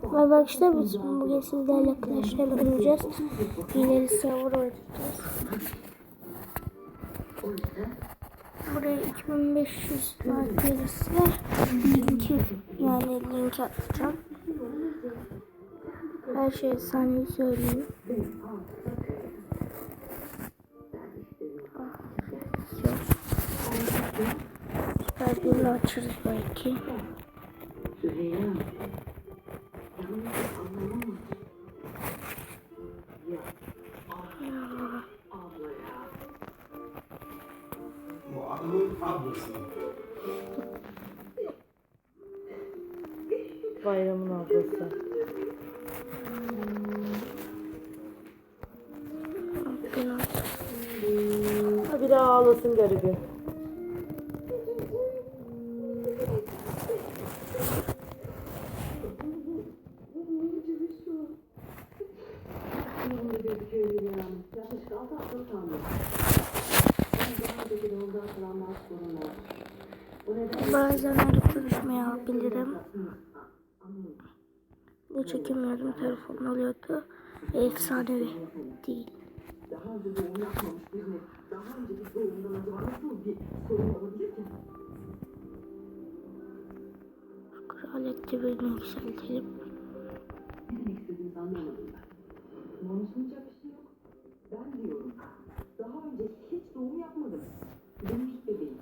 Merhaba arkadaşlar, biz bugün sizlerle arkadaşlarla oynayacağız. Hileli server oynayacağız. Buraya 2500 like gelirse link atacağım. Her şey saniye söyleyeyim. Süper Gül'ü açarız belki. Bu adamın ablası. Bayramın ablası. Ha bir daha ağlasın garibim. Bazen ayrı konuşmayabilirim. Ne çekemiyordum, telefon alıyordu. Efsanevi değil. Şu kraliyette birini yükseltelim. Konuşmayacak bir şey yok. Ben diyorum. Daha önce hiç doğum yapmadım. Benim ilk bebeğim.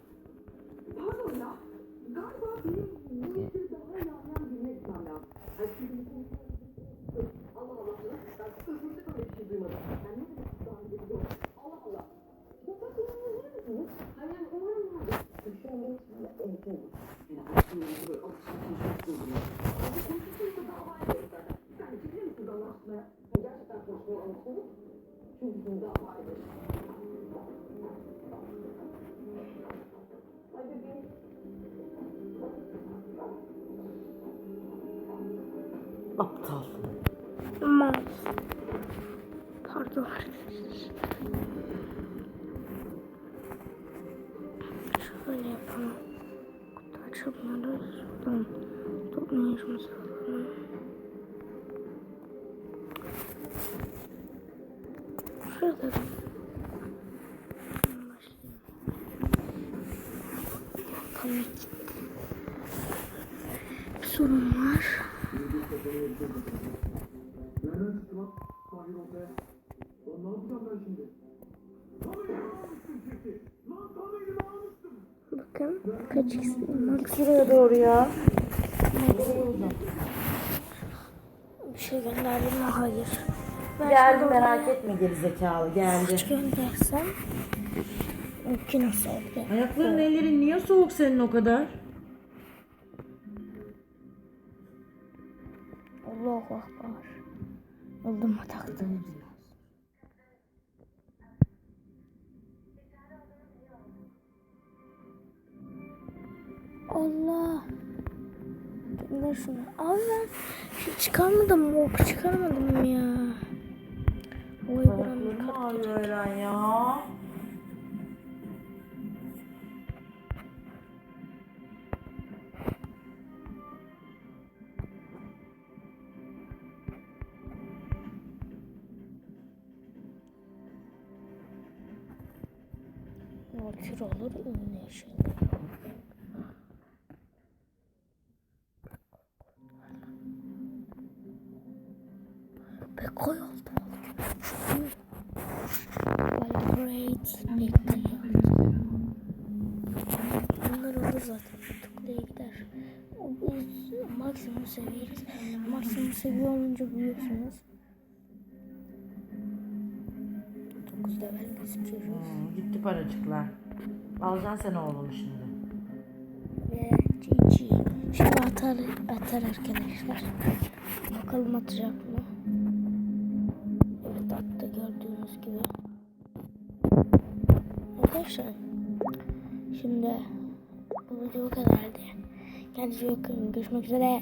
Pardon ya. Galiba benim bu işi daha yandan birine gitmem lazım. Ay şimdi Allah Allah. Ben özürde böyle bir şey duymadım. Ben ne demek daha önce biliyorum. Allah Allah. Bu takımın ne misiniz? Hayır umarım vardı. Şu anda hiç evdeyim. Yani aslında böyle alışveriş yapıyorum. Ama konuşursa daha var ya zaten. Yani çekilir misiniz Allah aşkına? Gerçekten konuşmayı unutmayın. Çünkü bizim daha var ya. Ay bebeğim. Aptal. Ama pardon arkadaşlar. Şöyle yapalım. Kutu açamıyoruz. Şuradan toplayışımız falan. Şurada başlayalım. Bir sorun var. Nereden çıktı lan? Tahir ortaya. Lan ne yapacağım ben şimdi? Lan sana elimi almıştım. Bakın kaç x Şuraya doğru ya. bir şey gönderdim mi? Hayır. Ben Geldi, şimdi merak oraya etme gerizekalı geldi. kaç göndersem mümkün olsa oldu. Ayakların ellerin niye soğuk senin o kadar? Allahu Akbar. Yoluma taktım. Allah. Gönder şunu. Abi ben çıkarmadım mı? Ok çıkarmadım ya. Oy buranın Ayaklarım ağrıyor Eren ya. kür olur. Ne işe? Bekoy oldu. Valorate bekliyor. Bunlar olur zaten. Tıklaya gider. Biz maksimum seviyeriz. Maksimum seviye olunca biliyorsunuz. 9 level gözüküyoruz. Gitti paracıklar. Alacaksın sen oğlunu şimdi. Ve GG. Şimdi atar arkadaşlar. Bakalım atacak mı? Evet attı gördüğünüz gibi. Arkadaşlar. Şimdi bu video bu kadardı. Kendinize iyi bakın. Görüşmek üzere.